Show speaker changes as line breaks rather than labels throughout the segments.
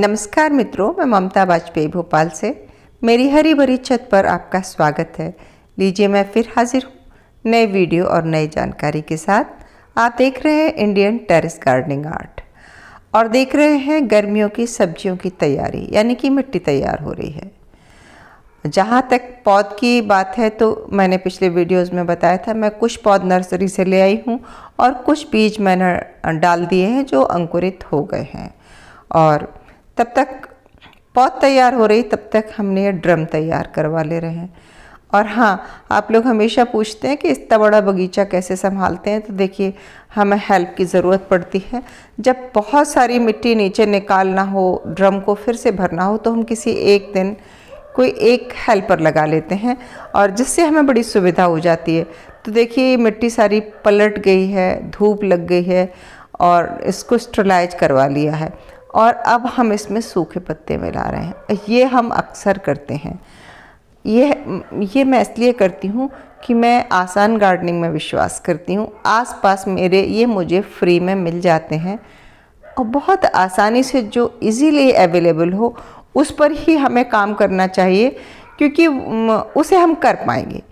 नमस्कार मित्रों, मैं ममता वाजपेयी भोपाल से। मेरी हरी भरी छत पर आपका स्वागत है। लीजिए, मैं फिर हाजिर हूँ नए वीडियो और नई जानकारी के साथ। आप देख रहे हैं इंडियन टेरेस गार्डनिंग आर्ट और देख रहे हैं गर्मियों की सब्जियों की तैयारी, यानी कि मिट्टी तैयार हो रही है। जहाँ तक पौध की बात है तो मैंने पिछले वीडियोज़ में बताया था, मैं कुछ पौध नर्सरी से ले आई हूँ और कुछ बीज मैंने डाल दिए हैं जो अंकुरित हो गए हैं। और तब तक पौध तैयार हो रही, तब तक हमने ये ड्रम तैयार करवा ले रहे हैं। और हाँ, आप लोग हमेशा पूछते हैं कि इतना बड़ा बगीचा कैसे संभालते हैं। तो देखिए, हमें हेल्प की ज़रूरत पड़ती है। जब बहुत सारी मिट्टी नीचे निकालना हो, ड्रम को फिर से भरना हो, तो हम किसी एक दिन कोई एक हेल्पर लगा लेते हैं और जिससे हमें बड़ी सुविधा हो जाती है। तो देखिए, मिट्टी सारी पलट गई है, धूप लग गई है और इसको स्टरलाइज करवा लिया है। और अब हम इसमें सूखे पत्ते मिला रहे हैं। ये हम अक्सर करते हैं। ये मैं इसलिए करती हूँ कि मैं आसान गार्डनिंग में विश्वास करती हूँ। आसपास मेरे ये मुझे फ्री में मिल जाते हैं और बहुत आसानी से, जो इजीली अवेलेबल हो उस पर ही हमें काम करना चाहिए, क्योंकि उसे हम कर पाएंगे।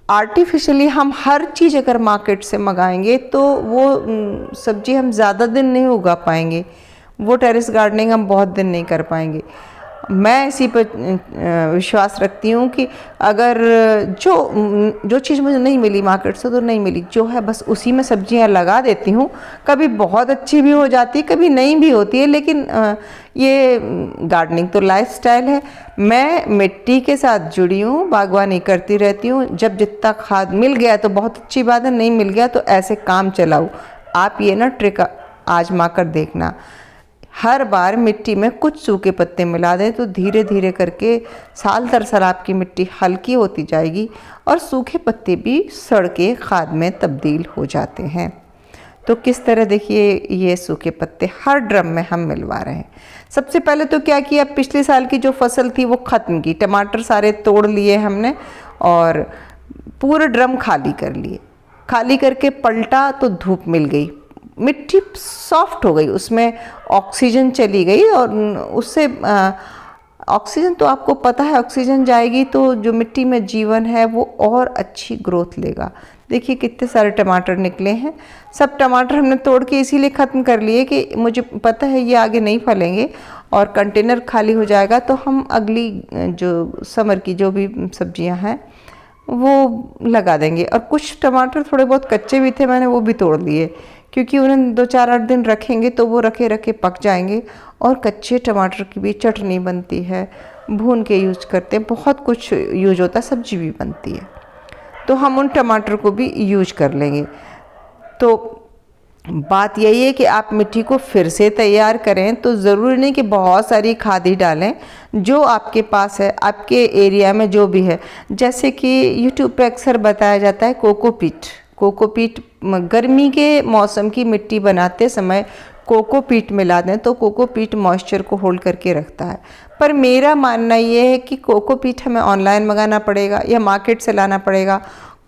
आर्टिफिशियली हम हर चीज़ अगर मार्केट से मंगाएंगे तो वो सब्जी हम ज़्यादा दिन नहीं उगा पाएंगे, वो टेरेस गार्डनिंग हम बहुत दिन नहीं कर पाएंगे। मैं इसी पर विश्वास रखती हूँ कि अगर जो चीज़ मुझे नहीं मिली मार्केट से, तो नहीं मिली, जो है बस उसी में सब्जियाँ लगा देती हूँ। कभी बहुत अच्छी भी हो जाती है, कभी नहीं भी होती है, लेकिन ये गार्डनिंग तो लाइफस्टाइल है। मैं मिट्टी के साथ जुड़ी हूँ, बागवानी करती रहती हूँ। जब जितना खाद मिल गया तो बहुत अच्छी बात है, नहीं मिल गया तो ऐसे काम चलाओ। आप ये ना ट्रिक आजमा कर देखना। हर बार मिट्टी में कुछ सूखे पत्ते मिला दें तो धीरे धीरे करके साल दर साल आपकी मिट्टी हल्की होती जाएगी और सूखे पत्ते भी सड़ के खाद में तब्दील हो जाते हैं। तो किस तरह, देखिए, ये सूखे पत्ते हर ड्रम में हम मिलवा रहे हैं। सबसे पहले तो क्या किया, पिछले साल की जो फसल थी वो ख़त्म की। टमाटर सारे तोड़ लिए हमने और पूरा ड्रम खाली कर लिए। खाली करके पलटा तो धूप मिल गई, मिट्टी सॉफ्ट हो गई, उसमें ऑक्सीजन चली गई और उससे ऑक्सीजन तो आपको पता है, ऑक्सीजन जाएगी तो जो मिट्टी में जीवन है वो और अच्छी ग्रोथ लेगा। देखिए कितने सारे टमाटर निकले हैं। सब टमाटर हमने तोड़ के इसीलिए ख़त्म कर लिए कि मुझे पता है ये आगे नहीं फलेंगे और कंटेनर खाली हो जाएगा तो हम अगली जो समर की जो भी सब्जियां हैं वो लगा देंगे। और कुछ टमाटर थोड़े बहुत कच्चे भी थे, मैंने वो भी तोड़ लिए, क्योंकि उन्हें 2-4-8 दिन रखेंगे तो वो रखे रखे पक जाएंगे। और कच्चे टमाटर की भी चटनी बनती है, भून के यूज करते हैं, बहुत कुछ यूज होता है, सब्जी भी बनती है। तो हम उन टमाटर को भी यूज कर लेंगे। तो बात यही है कि आप मिट्टी को फिर से तैयार करें तो ज़रूरी नहीं कि बहुत सारी खाद ही डालें। जो आपके पास है, आपके एरिया में जो भी है, जैसे कि यूट्यूब पे अक्सर बताया जाता है कोकोपीट गर्मी के मौसम की मिट्टी बनाते समय कोकोपीट मिला दें तो कोकोपीट मॉइस्चर को होल्ड करके रखता है। पर मेरा मानना ये है कि कोकोपीट हमें ऑनलाइन मंगाना पड़ेगा या मार्केट से लाना पड़ेगा।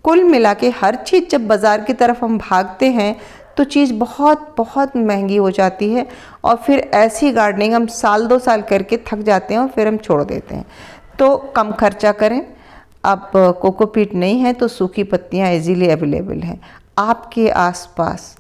कुल मिला के हर चीज़ जब बाज़ार की तरफ हम भागते हैं तो चीज़ बहुत बहुत महंगी हो जाती है और फिर ऐसी गार्डनिंग हम साल 2 साल करके थक जाते हैं और फिर हम छोड़ देते हैं। तो कम खर्चा करें। अब कोकोपीट नहीं है तो सूखी पत्तियाँ इजीली अवेलेबल हैं आपके आसपास,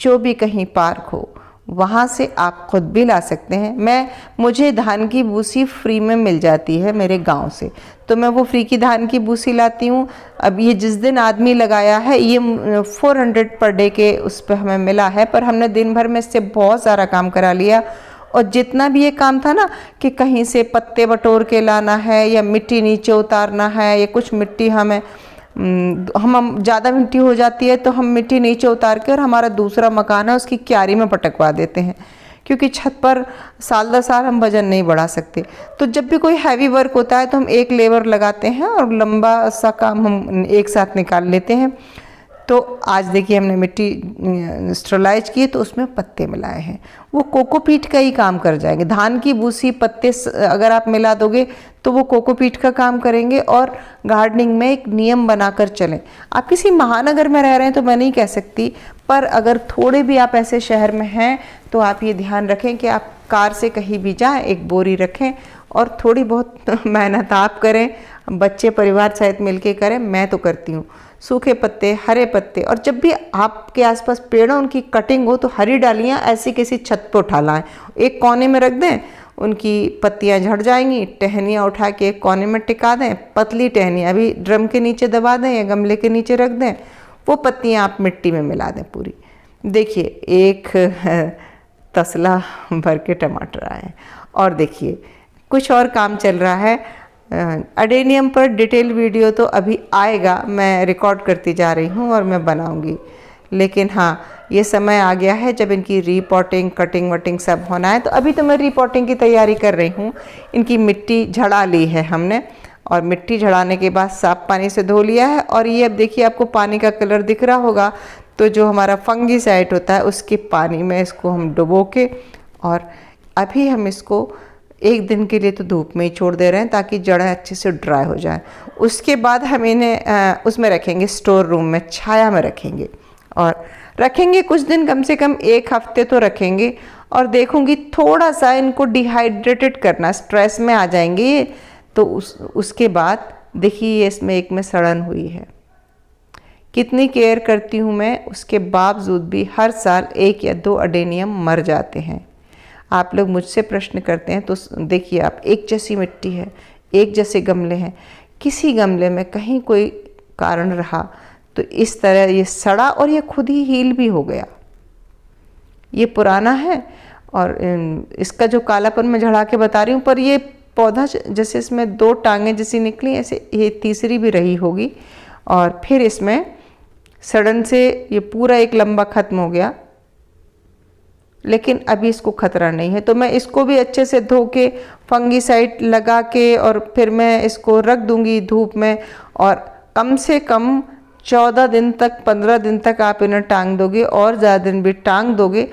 जो भी कहीं पार्क हो वहाँ से आप खुद भी ला सकते हैं। मुझे धान की भूसी फ्री में मिल जाती है मेरे गांव से, तो मैं वो फ्री की धान की भूसी लाती हूँ। अब ये जिस दिन आदमी लगाया है ये 400 पर डे के उस पर हमें मिला है, पर हमने दिन भर में इससे बहुत सारा काम करा लिया। और जितना भी ये काम था ना कि कहीं से पत्ते बटोर के लाना है या मिट्टी नीचे उतारना है या कुछ मिट्टी हम ज़्यादा मिट्टी हो जाती है तो हम मिट्टी नीचे उतार के और हमारा दूसरा मकान है उसकी क्यारी में पटकवा देते हैं, क्योंकि छत पर साल दर साल हम वजन नहीं बढ़ा सकते। तो जब भी कोई हैवी वर्क होता है तो हम एक लेबर लगाते हैं और लंबा सा काम हम एक साथ निकाल लेते हैं। तो आज देखिए हमने मिट्टी स्टेरलाइज की तो उसमें पत्ते मिलाए हैं, वो कोकोपीट का ही काम कर जाएंगे। धान की भूसी पत्ते अगर आप मिला दोगे तो वो कोकोपीट का काम करेंगे। और गार्डनिंग में एक नियम बनाकर चलें। आप किसी महानगर में रह रहे हैं तो मैं नहीं कह सकती, पर अगर थोड़े भी आप ऐसे शहर में हैं तो आप ये ध्यान रखें कि आप कार से कहीं भी जाएं, एक बोरी रखें और थोड़ी बहुत मेहनत आप करें, बच्चे परिवार सहित मिलके करें। मैं तो करती हूँ। सूखे पत्ते, हरे पत्ते, और जब भी आपके आसपास पेड़ हो उनकी कटिंग हो तो हरी डालियाँ ऐसी किसी छत पर उठा लाएं, एक कोने में रख दें, उनकी पत्तियां झड़ जाएंगी। टहनियाँ उठा के एक कोने में टिका दें, पतली टहनियाँ अभी ड्रम के नीचे दबा दें या गमले के नीचे रख दें, वो पत्तियां आप मिट्टी में मिला दें पूरी। देखिए एक तसला भर के टमाटर आए। और देखिए कुछ और काम चल रहा है। अडेनियम पर डिटेल वीडियो तो अभी आएगा, मैं रिकॉर्ड करती जा रही हूँ और मैं बनाऊँगी। लेकिन हाँ, ये समय आ गया है जब इनकी रीपॉटिंग, कटिंग वटिंग सब होना है। तो अभी तो मैं रीपॉटिंग की तैयारी कर रही हूँ। इनकी मिट्टी झड़ा ली है हमने, और मिट्टी झड़ाने के बाद साफ पानी से धो लिया है। और ये अब देखिए आपको पानी का कलर दिख रहा होगा, तो जो हमारा फंगीसाइड होता है उसके पानी में इसको हम डुबो के, और अभी हम इसको एक दिन के लिए तो धूप में ही छोड़ दे रहे हैं ताकि जड़ें अच्छे से ड्राई हो जाएं। उसके बाद हम इन्हें उसमें रखेंगे, स्टोर रूम में छाया में रखेंगे। और रखेंगे कुछ दिन, कम से कम 1 हफ्ते तो रखेंगे। और देखूंगी थोड़ा सा इनको डिहाइड्रेटेड करना, स्ट्रेस में आ जाएंगे ये तो उसके बाद देखिए इसमें एक में सड़न हुई है। कितनी केयर करती हूँ मैं, उसके बावजूद भी हर साल 1 या 2 अडेनियम मर जाते हैं। आप लोग मुझसे प्रश्न करते हैं तो देखिए आप, एक जैसी मिट्टी है, एक जैसे गमले हैं, किसी गमले में कहीं कोई कारण रहा तो इस तरह ये सड़ा और ये खुद ही हील भी हो गया। ये पुराना है और इसका जो कालापन मैं झड़ा के बता रही हूँ, पर ये पौधा जैसे इसमें 2 टांगें जैसी निकली, ऐसे ये तीसरी भी रही होगी। और फिर इसमें सड़न से ये पूरा एक लंबा खत्म हो गया, लेकिन अभी इसको खतरा नहीं है। तो मैं इसको भी अच्छे से धो के फंगीसाइड लगा के और फिर मैं इसको रख दूंगी धूप में। और कम से कम 14 दिन तक, 15 दिन तक आप इन्हें टांग दोगे, और ज़्यादा दिन भी टांग दोगे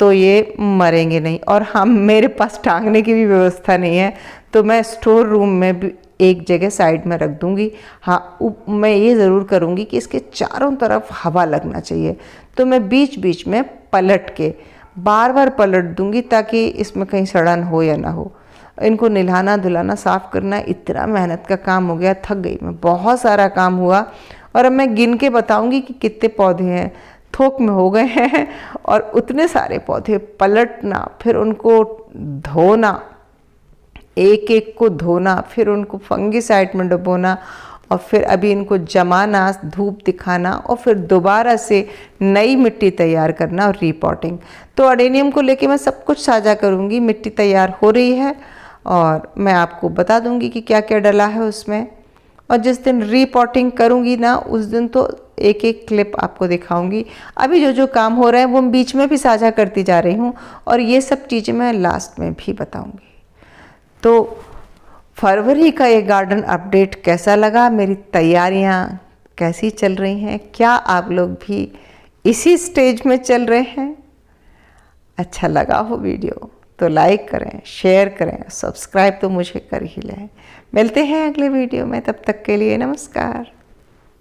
तो ये मरेंगे नहीं। और हम, मेरे पास टांगने की भी व्यवस्था नहीं है, तो मैं स्टोर रूम में भी एक जगह साइड में रख दूंगी। हाँ, मैं ये ज़रूर करूँगी कि इसके चारों तरफ हवा लगना चाहिए, तो मैं बीच बीच में पलट के बार बार पलट दूंगी ताकि इसमें कहीं सड़न हो या ना हो। इनको नहलाना धुलाना, साफ़ करना, इतना मेहनत का काम हो गया, थक गई मैं, बहुत सारा काम हुआ। और अब मैं गिन के बताऊंगी कि कितने पौधे हैं, थोक में हो गए हैं। और उतने सारे पौधे पलटना, फिर उनको धोना, एक एक को धोना, फिर उनको फंगीसाइड में डुबोना, और फिर अभी इनको जमाना, धूप दिखाना, और फिर दोबारा से नई मिट्टी तैयार करना और रीपॉटिंग। तो अडेनियम को लेके मैं सब कुछ साझा करूँगी। मिट्टी तैयार हो रही है और मैं आपको बता दूँगी कि क्या क्या डला है उसमें। और जिस दिन रीपॉटिंग करूँगी ना, उस दिन तो एक एक क्लिप आपको दिखाऊंगी। अभी जो जो काम हो रहा है वो मैं बीच में भी साझा करती जा रही हूँ, और ये सब चीज़ें मैं लास्ट में भी बताऊँगी। तो फरवरी का ये गार्डन अपडेट कैसा लगा, मेरी तैयारियाँ कैसी चल रही हैं, क्या आप लोग भी इसी स्टेज में चल रहे हैं? अच्छा लगा हो वीडियो तो लाइक करें, शेयर करें, सब्सक्राइब तो मुझे कर ही लें। मिलते हैं अगले वीडियो में, तब तक के लिए नमस्कार।